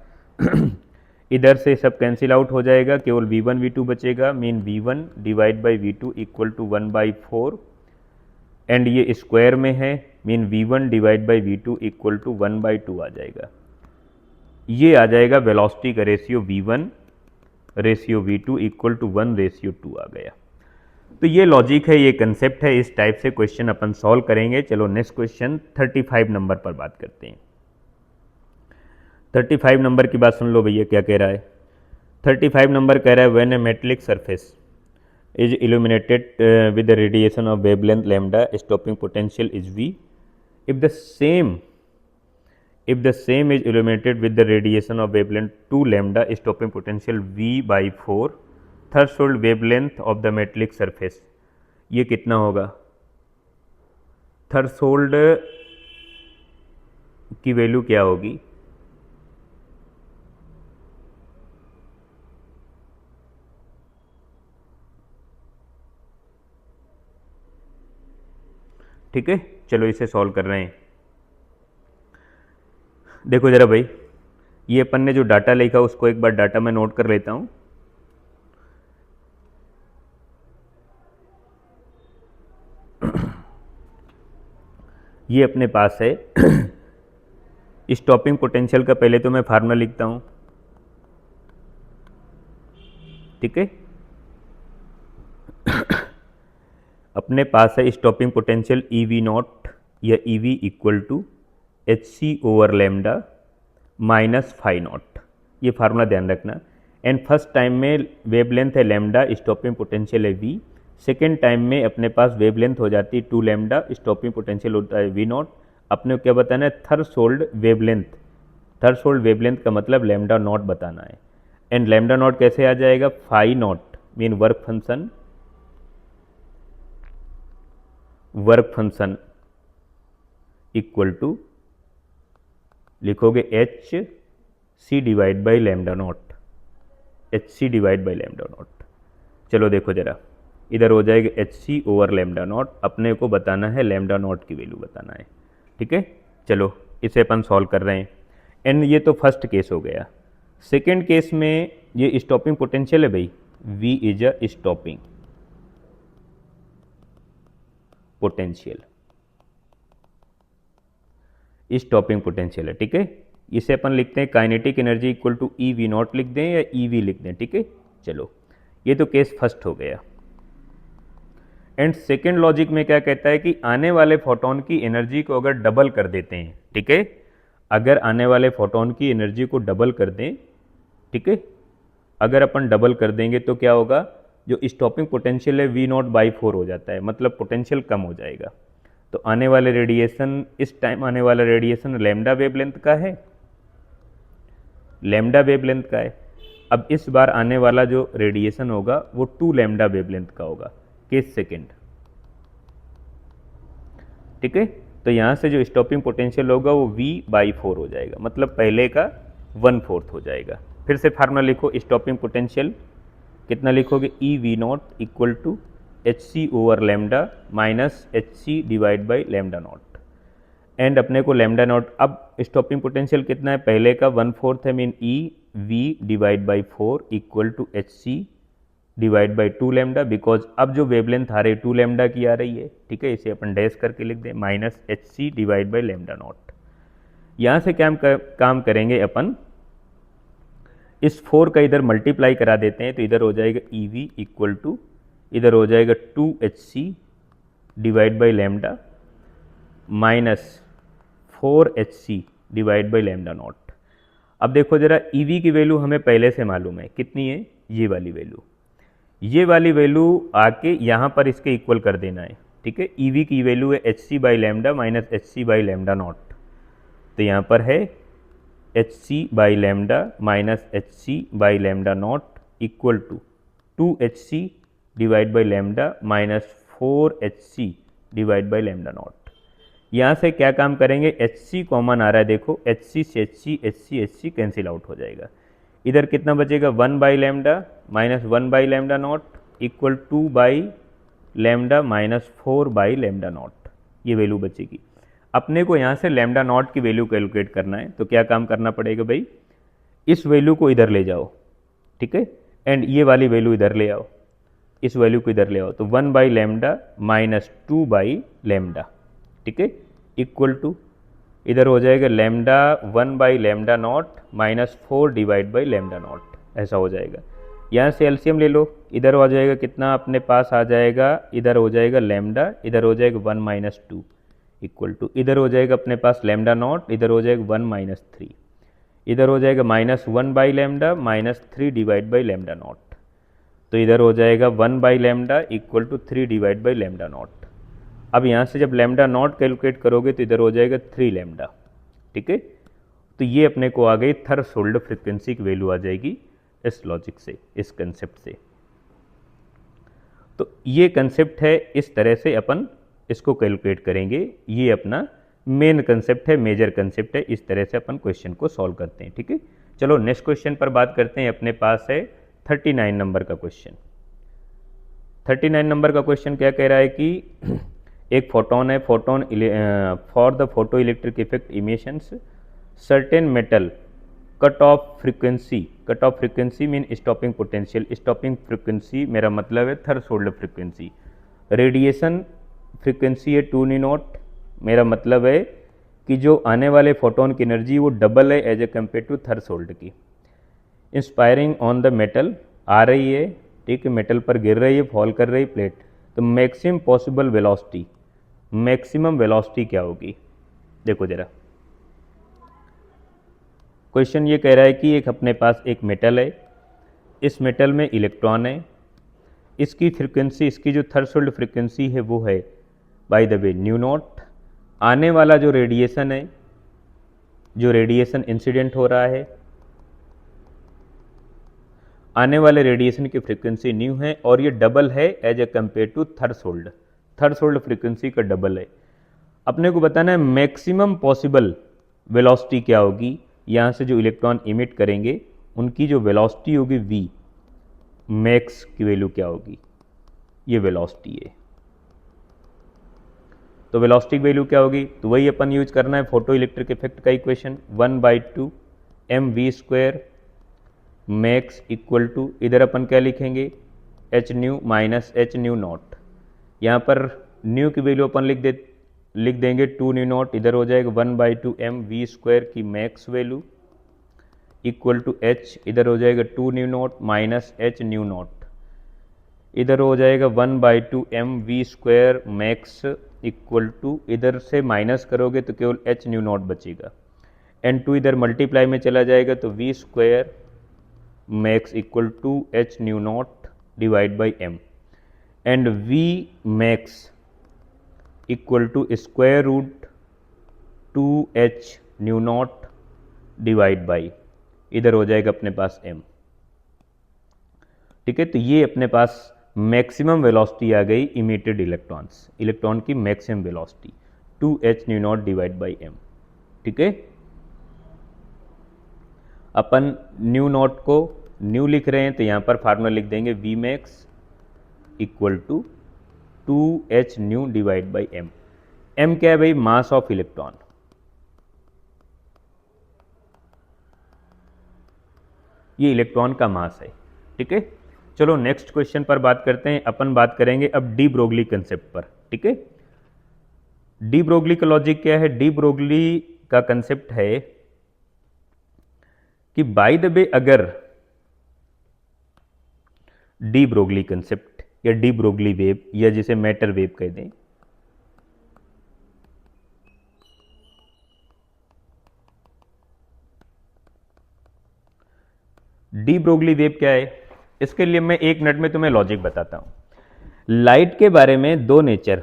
इधर से सब कैंसिल आउट हो जाएगा, केवल v1 v2 बचेगा, mean v1 divide by v2 equal to 1/4, and ये स्क्वायर में है, mean v1 divide by v2 equal to 1/2 आ जाएगा। ये आ जाएगा वेलोसिटी का ratio v1 ratio v2 equal to 1:2 आ गया। तो ये लॉजिक है, ये कंसेप्ट है, इस टाइप से क्वेश्चन अपन सॉल्व करेंगे। चलो नेक्स्ट क्वेश्चन 35 नंबर पर बात करते हैं। 35 नंबर की बात सुन लो भैया, क्या कह रहा है। 35 नंबर कह रहा है when A metallic surface is illuminated with the radiation of wavelength lambda, stopping potential is v, if the same is illuminated with the radiation of wavelength 2 lambda, stopping potential v/4, threshold wavelength of the metallic surface, ये कितना होगा। थ्रेशोल्ड की वैल्यू क्या होगी, ठीक है। चलो इसे सॉल्व कर रहे हैं। देखो जरा भाई, ये अपन ने जो डाटा लिखा उसको एक बार डाटा में नोट कर लेता हूं। ये अपने पास है स्टॉपिंग पोटेंशियल का, पहले तो मैं फार्मूला लिखता हूं, ठीक है। अपने पास है स्टॉपिंग पोटेंशियल EV0 या EV equal to HC over lambda minus phi nought, ये फार्मूला ध्यान रखना। एंड फर्स्ट टाइम में वेवलेंथ है लैम्डा, स्टॉपिंग पोटेंशियल है V। सेकेंड टाइम में अपने पास वेवलेंथ हो जाती है 2 लैम्डा, स्टॉपिंग पोटेंशियल होता है V0। अपने को क्या बताना है, थ्रेशोल्ड वेवलेंथ। थ्रेशोल्ड वेवलेंथ का मतलब लैम्डा नॉट बताना है। एंड लैम्डा नॉट कैसे आ जाएगा, phi nought mean work function equal to लिखोगे h C divide by lambda nought, H C divide by lambda nought. चलो देखो जरा, इधर हो जाएगा H C over lambda nought, अपने को बताना है लैम्डा नॉट की वैल्यू बताना है, ठीक है। चलो इसे अपन सॉल्व कर रहे हैं, एंड ये तो फर्स्ट केस हो गया। सेकेंड केस में ये स्टॉपिंग पोटेंशियल है भाई, V is a stopping potential, stopping potential है, ठीक है। इसे अपन लिखते हैं kinetic energy equal to E V nought लिख दें या ई वी लिख दें, ठीक है। चलो ये तो केस फर्स्ट हो गया। एंड सेकेंड लॉजिक में क्या कहता है कि आने वाले फोटोन की एनर्जी को अगर डबल कर देते हैं, ठीक है, अगर आने वाले फोटोन की एनर्जी को डबल कर दें, ठीक है, अगर अपन डबल कर देंगे तो क्या होगा, जो स्टॉपिंग पोटेंशियल है V नॉट बाई 4 हो जाता है, मतलब पोटेंशियल कम हो जाएगा। तो आने वाले रेडिएशन, इस टाइम आने वाला रेडिएशन लैम्डा वेवलेंथ का है, लैम्डा वेवलेंथ का है। अब इस बार आने वाला जो रेडिएशन होगा वो 2 लैम्डा वेवलेंथ का होगा, केस सेकेंड, ठीक है। तो यहाँ से जो स्टॉपिंग पोटेंशियल होगा वो V बाई 4 हो जाएगा, मतलब पहले का 1/4 हो जाएगा। फिर से फार्मूला लिखो, स्टॉपिंग पोटेंशियल कितना लिखोगे, E V nought equal to H C over lambda minus H C divide by lambda nought. And अपने को लैम्डा नॉट, अब स्टॉपिंग पोटेंशियल कितना है, पहले का 1/4 है, mean E V divide by 4 equal to H C divide by 2 lambda, because अब जो वेवलेंथ आ रही है 2 लैम्डा की आ रही है, ठीक है। इसे अपन डैश करके लिख दें, minus H C divide by lambda nought. यहाँ से क्या काम करेंगे अपन, इस 4 का इधर मल्टीप्लाई करा देते हैं, तो इधर हो जाएगा ई वी इक्वल टू, इधर हो जाएगा 2hc divide by lambda minus 4hc divide by lambda nought. अब देखो जरा, EV की वैल्यू हमें पहले से मालूम है, कितनी है, ये वाली वैल्यू, ये वाली वैल्यू आके यहाँ पर इसके इक्वल कर देना है, ठीक है। EV की वैल्यू है hc by lambda minus hc by lambda nought, तो यहाँ पर है hc by lambda minus hc by lambda nought equal to 2hc divide by lambda minus 4hc divide by lambda nought. यहाँ से क्या काम करेंगे, hc कॉमन आ रहा है, देखो hc से hc कैंसिल आउट हो जाएगा। इधर कितना बचेगा, 1 by lambda minus 1 by lambda nought equal 2 by lambda minus 4 by lambda not, ये वैल्यू बचेगी। अपने को यहाँ से लैम्डा नॉट की वैल्यू कैलकुलेट करना है, तो क्या काम करना पड़ेगा भाई, इस वैल्यू को इधर ले जाओ, ठीक है, एंड ये वाली वैल्यू इधर ले आओ, इस वैल्यू को इधर ले आओ, तो 1 by lambda minus 2 by lambda, ठीक है, इक्वल टू, इधर हो जाएगा lambda 1 by lambda not minus 4 divide by lambda not, ऐसा हो जाएगा। यहाँ से एलसीएम ले लो, इधर हो जाएगा कितना अपने पास आ जाएगा, इधर हो जाएगा लैम्डा, इधर हो जाएगा 1 माइनस 2 इक्वल टू, इधर हो जाएगा अपने पास लैम्डा नॉट, इधर हो जाएगा 1 माइनस 3, इधर हो जाएगा minus 1 by lambda minus 3 divide by lambda nought, तो इधर हो जाएगा 1 by lambda equal to 3 divide by lambda nought. अब यहाँ से जब लैम्डा नॉट कैलकुलेट करोगे तो इधर हो जाएगा 3 लैम्डा, ठीक है। तो ये अपने को आ गई थ्रेशोल्ड फ्रीक्वेंसी की वैल्यू आ जाएगी इस लॉजिक से, इस कंसेप्ट से। तो ये कंसेप्ट है, इस तरह से अपन इसको कैलकुलेट करेंगे, ये अपना मेन कंसेप्ट है, मेजर कंसेप्ट है, इस तरह से अपन क्वेश्चन को सॉल्व करते हैं, ठीक है। चलो नेक्स्ट क्वेश्चन पर बात करते हैं, अपने पास है 39 नंबर का क्वेश्चन। 39 नंबर का क्वेश्चन क्या कह रहा है कि एक फोटोन है, photon for the photo electric effect emissions certain metal cut off frequency mean stopping potential, stopping frequency मेरा मतलब है थ्रेशोल्ड फ्रीक्वेंसी, रेडिएशन फ्रीक्वेंसी है 2 नॉट, मेरा मतलब है कि जो आने वाले फोटोन की एनर्जी वो डबल है as a compare to threshold की। इंस्पायरिंग ऑन द मेटल आ रही है, ठीक है, मेटल पर गिर रही है, फॉल कर रही प्लेट, तो maximum possible velocity, maximum velocity क्या होगी, देखो जरा। क्वेश्चन ये कह रहा है कि एक अपने पास एक मेटल है, इस मेटल में इलेक्ट्रॉन है, इसकी फ्रीक्वेंसी, इसकी जो थ्रेशोल्ड फ्रीक्वेंसी है वो है by the way new not. आने वाला जो रेडिएशन है, जो रेडिएशन इंसिडेंट हो रहा है, आने वाले रेडिएशन की फ्रीक्वेंसी न्यू है और ये डबल है as a compare to threshold, threshold frequency का डबल है। अपने को बताना है मैक्सिमम पॉसिबल वेलोसिटी क्या होगी, यहाँ से जो इलेक्ट्रॉन इमिट करेंगे उनकी जो वेलोसिटी होगी v, मैक्स की वैल्यू क्या होगी, ये वेलोसिटी है। तो वेलोसिटी की वैल्यू क्या होगी, तो वही अपन यूज करना है फोटो इलेक्ट्रिक इफेक्ट का equation, 1/2 mv² max equal to, इधर अपन क्या लिखेंगे, H nu minus H nu nought. यहाँ पर न्यू की वैल्यू अपन लिख देंगे 2 न्यू नॉट, इधर हो जाएगा 1/2 mv² की max value equal to H, इधर हो जाएगा 2 nu nought minus H nu nought, इधर हो जाएगा 1/2 mv² मैक्स इक्वल टू, इधर से माइनस करोगे तो केवल एच न्यू नॉट बचेगा, n2 इधर मल्टीप्लाई में चला जाएगा तो v² max equal to H nu nought divide by m, and v max equal to square root 2h nu nought divide by, इधर हो जाएगा अपने पास m। ठीक है, तो ये अपने पास मैक्सिमम वेलोसिटी आ गई इमिटेड इलेक्ट्रॉन्स, इलेक्ट्रॉन की maximum velocity 2h nu nought divide by m। ठीक है, अपन न्यू नॉट को न्यू लिख रहे हैं तो यहां पर फार्मूला लिख देंगे v max equal to 2h nu divide by m। m क्या है भाई, मास ऑफ इलेक्ट्रॉन, ये इलेक्ट्रॉन का मास है। ठीक है, चलो नेक्स्ट क्वेश्चन पर बात करते हैं। अपन बात करेंगे अब डी ब्रोगली कंसेप्ट पर। ठीक है, डी ब्रोगली का लॉजिक क्या है, डी ब्रोगली का कंसेप्ट है कि बाय द वे अगर डी ब्रोगली कंसेप्ट या डी ब्रोगली वेव या जिसे मैटर वेव कह दें, डी ब्रोगली वेव क्या है, इसके लिए मैं एक मिनट में तुम्हें लॉजिक बताता हूं। लाइट के बारे में दो नेचर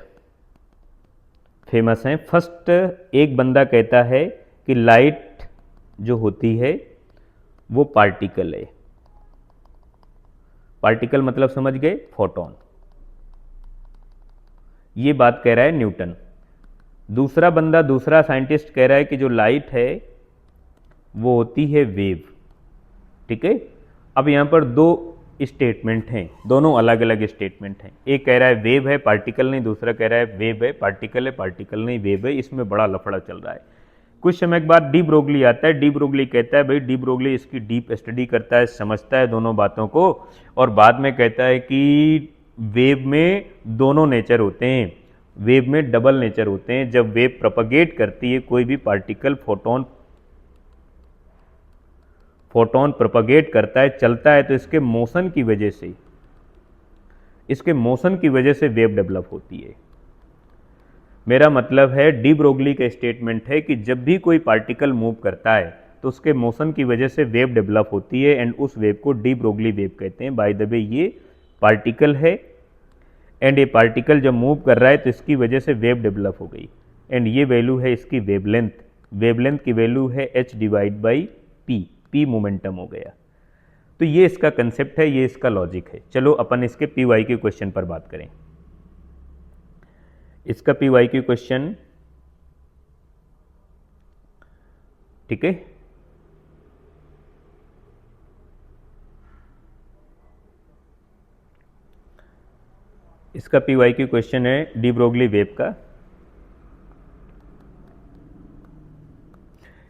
फेमस हैं। फर्स्ट, एक बंदा कहता है कि लाइट जो होती है वो पार्टिकल है, पार्टिकल मतलब समझ गए, फोटोन, ये बात कह रहा है न्यूटन। दूसरा बंदा, दूसरा साइंटिस्ट कह रहा है कि जो लाइट है वो होती है वेव। ठीक है, अब यहां पर दो स्टेटमेंट हैं, दोनों अलग अलग स्टेटमेंट हैं। एक कह रहा है वेव है पार्टिकल नहीं, दूसरा कह रहा है वेव है पार्टिकल है, पार्टिकल नहीं वेव है। इसमें बड़ा लफड़ा चल रहा है। कुछ समय के बाद डी ब्रोगली आता है। डी ब्रोगली कहता है भाई, डी ब्रोगली इसकी डीप स्टडी करता है, समझता है दोनों बातों को, और बाद में कहता है कि वेव में दोनों नेचर होते हैं, वेव में डबल नेचर होते हैं। जब वेव प्रोपगेट करती है कोई भी पार्टिकल, फोटोन प्रोपगेट करता है, चलता है, तो इसके मोशन की वजह से, इसके मोशन की वजह से वेव डेवलप होती है। मेरा मतलब है डी ब्रोगली का स्टेटमेंट है कि जब भी कोई पार्टिकल मूव करता है तो उसके मोशन की वजह से वेव डेवलप होती है, एंड उस वेव को डी ब्रोगली वेव कहते हैं। बाय द वे ये पार्टिकल है, एंड ये पार्टिकल जब मूव कर रहा है तो इसकी वजह से वेव डेवलप हो गई, एंड ये वैल्यू है इसकी वेवलेंथ। वेवलेंथ की वैल्यू है h divide by p, p momentum हो गया। तो ये इसका कंसेप्ट है, ये इसका लॉजिक है। चलो अपन इसके पी वाई के क्वेश्चन पर बात करें। इसका पी वाई क्यू क्वेश्चन, ठीक है, इसका पी वाई क्यू क्वेश्चन है डी ब्रोगली वेव का।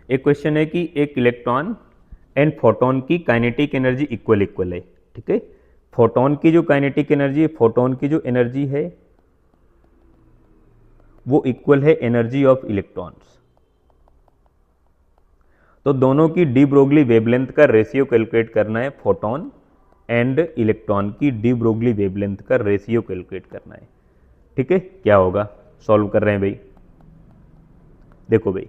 एक क्वेश्चन है कि एक इलेक्ट्रॉन एंड फोटोन की काइनेटिक एनर्जी इक्वल है। ठीक है, फोटोन की जो काइनेटिक एनर्जी है, फोटोन की जो एनर्जी है वो इक्वल है एनर्जी ऑफ इलेक्ट्रॉन्स। तो दोनों की डी ब्रोगली वेवलेंथ का रेशियो कैलकुलेट करना है, फोटोन एंड इलेक्ट्रॉन की डी ब्रोगली वेवलेंथ का रेशियो कैलकुलेट करना है। ठीक है, क्या होगा, सॉल्व कर रहे हैं भाई। देखो भाई,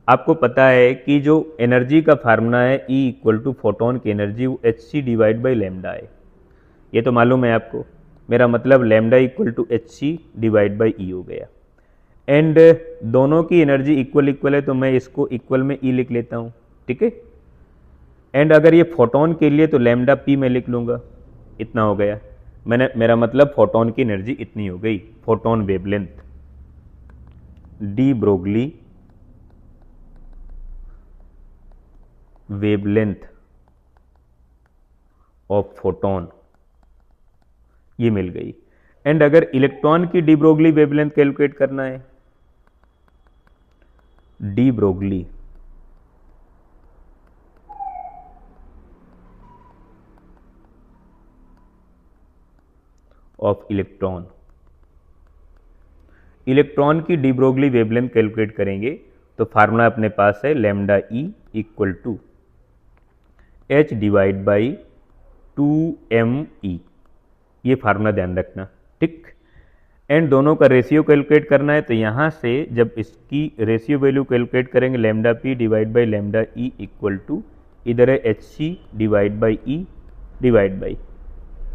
आपको पता है कि जो एनर्जी का फार्मूला है E इक्वल टू फोटोन की एनर्जी वो hc डिवाइड बाई लैम्डा है, ये तो मालूम है आपको। मेरा मतलब lambda equal to hc divide by E हो गया, एंड दोनों की एनर्जी इक्वल है तो मैं इसको इक्वल में E लिख लेता हूँ। ठीक है, एंड अगर ये फोटोन के लिए तो लैम्डा p मैं लिख लूँगा, इतना हो गया। मेरा मतलब फोटोन की एनर्जी इतनी हो गई, photon wavelength D Broglie wavelength of photon, ये मिल गई। एंड अगर इलेक्ट्रॉन की डी ब्रोगली वेवलेंथ कैलकुलेट करना है, de Broglie of electron, electron की डी ब्रोगली वेवलेंथ कैलकुलेट करेंगे तो फार्मूला अपने पास है lambda E equal to H divide by 2m E, ये फार्मूला ध्यान रखना, ठीक। एंड दोनों का रेशियो कैलकुलेट करना है, तो यहाँ से जब इसकी रेशियो वैल्यू कैलकुलेट करेंगे lambda P divide by lambda E equal to, इधर है H C divide by E divide by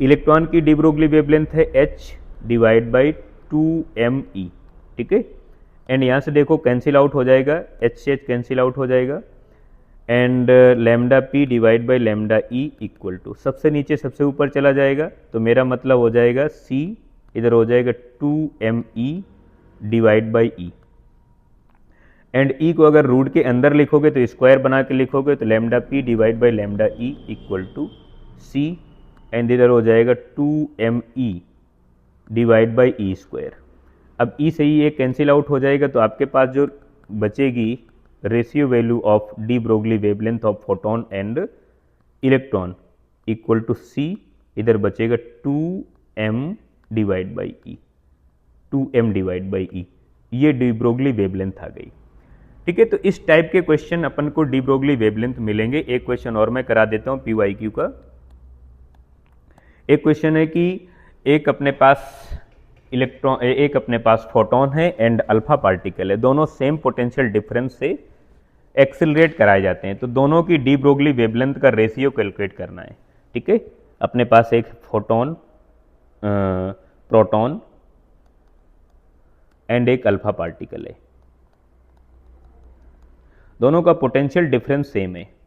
electron की डी ब्रोगली वेवलेंथ है H divide by 2m E, ठीक है। एंड यहाँ से देखो कैंसिल आउट हो जाएगा, एच से एच कैंसिल आउट हो जाएगा, and lambda P divide by lambda E equal to, सबसे नीचे सबसे ऊपर चला जाएगा, तो मेरा मतलब हो जाएगा सी, इधर हो जाएगा 2m E divide by E. And E को अगर रूट के अंदर लिखोगे तो स्क्वायर बना के लिखोगे, तो lambda P divide by lambda E equal to C, and इधर हो जाएगा 2m E divide by E square. अब ई से ही ये कैंसिल आउट हो जाएगा, तो आपके पास जो बचेगी ratio value of de Broglie wavelength of photon and electron equal to C, इधर बचेगा 2m divide by E, 2m divide by E, ये डी ब्रोगली वेवलेंथ आ गई, ठीक है। तो इस टाइप के क्वेश्चन अपन को डी ब्रोगली वेवलेंथ मिलेंगे। एक क्वेश्चन और मैं करा देता हूं PYQ का। एक क्वेश्चन है कि एक अपने पास फोटोन है एंड अल्फा पार्टिकल है, दोनों सेम पोटेंशियल डिफरेंस से एक्सिलरेट कराए जाते हैं, तो दोनों की डी ब्रोगली वेवलेंथ का रेशियो कैलकुलेट करना है, ठीक है। अपने पास एक फोटोन, प्रोटॉन एंड एक अल्फा पार्टिकल है, दोनों का पोटेंशियल डिफरेंस सेम है,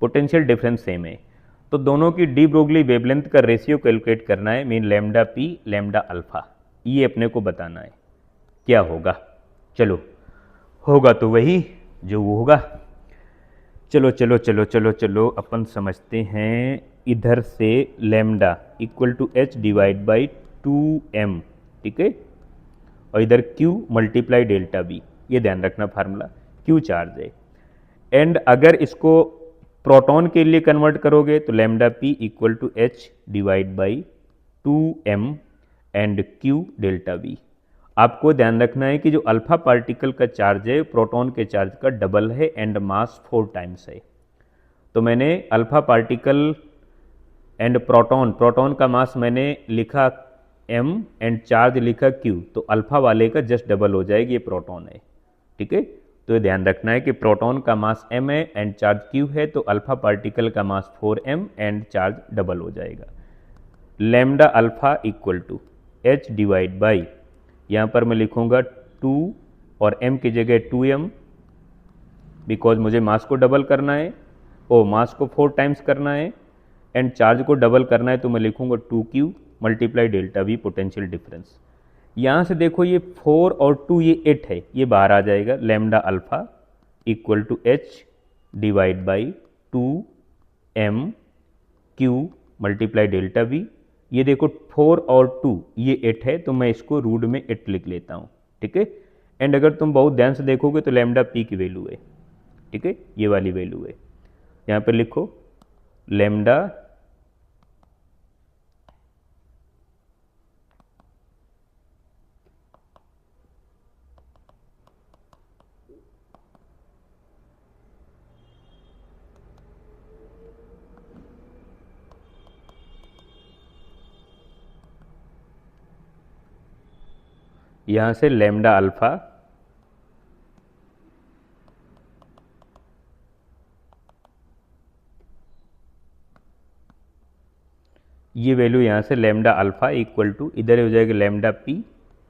पोटेंशियल डिफरेंस सेम है, तो दोनों की डी ब्रोगली वेवलेंथ का रेशियो कैलकुलेट करना है, mean lambda P lambda alpha, ये अपने को बताना है क्या होगा। चलो होगा तो वही जो वो होगा। चलो चलो चलो चलो चलो अपन समझते हैं, इधर से lambda equal to H divide by 2m, ठीक है, और इधर q मल्टीप्लाई डेल्टा बी, ये ध्यान रखना फार्मूला, q चार्ज है। एंड अगर इसको प्रोटॉन के लिए कन्वर्ट करोगे तो lambda P equal to H divide by 2m and q delta B. आपको ध्यान रखना है कि जो अल्फा पार्टिकल का चार्ज है प्रोटॉन के चार्ज का डबल है एंड मास 4 टाइम्स है, तो मैंने अल्फा पार्टिकल एंड प्रोटॉन का मास मैंने लिखा m एंड चार्ज लिखा q, तो अल्फा वाले का जस्ट डबल हो जाएगी, ये प्रोटॉन है, ठीक है। तो ध्यान रखना है कि प्रोटॉन का मास m है एंड चार्ज q है, तो अल्फा पार्टिकल का मास 4m एंड चार्ज डबल हो जाएगा। Lambda alpha equal to h divide by, यहाँ पर मैं लिखूंगा 2 और m की जगह 2m, बिकॉज मुझे मास को डबल करना है, मास को 4 टाइम्स करना है एंड चार्ज को डबल करना है, तो मैं लिखूंगा 2q multiply delta we potential difference. यहाँ से देखो ये 4 और 2 ये 8 है, ये बाहर आ जाएगा, lambda alpha equal to H divide by 2m q multiply delta V. ये देखो 4 और 2 ये 8 है, तो मैं इसको रूट में 8 लिख लेता हूँ, ठीक है। एंड अगर तुम बहुत ध्यान से देखोगे तो लैम्डा पी की वैल्यू है, ठीक है, ये वाली वैल्यू है, यहाँ पे लिखो लैम्डा यहाँ से लैम्डा अल्फा ये वैल्यू यहाँ से लैम्डा अल्फा इक्वल टू, इधर हो जाएगा लैम्डा पी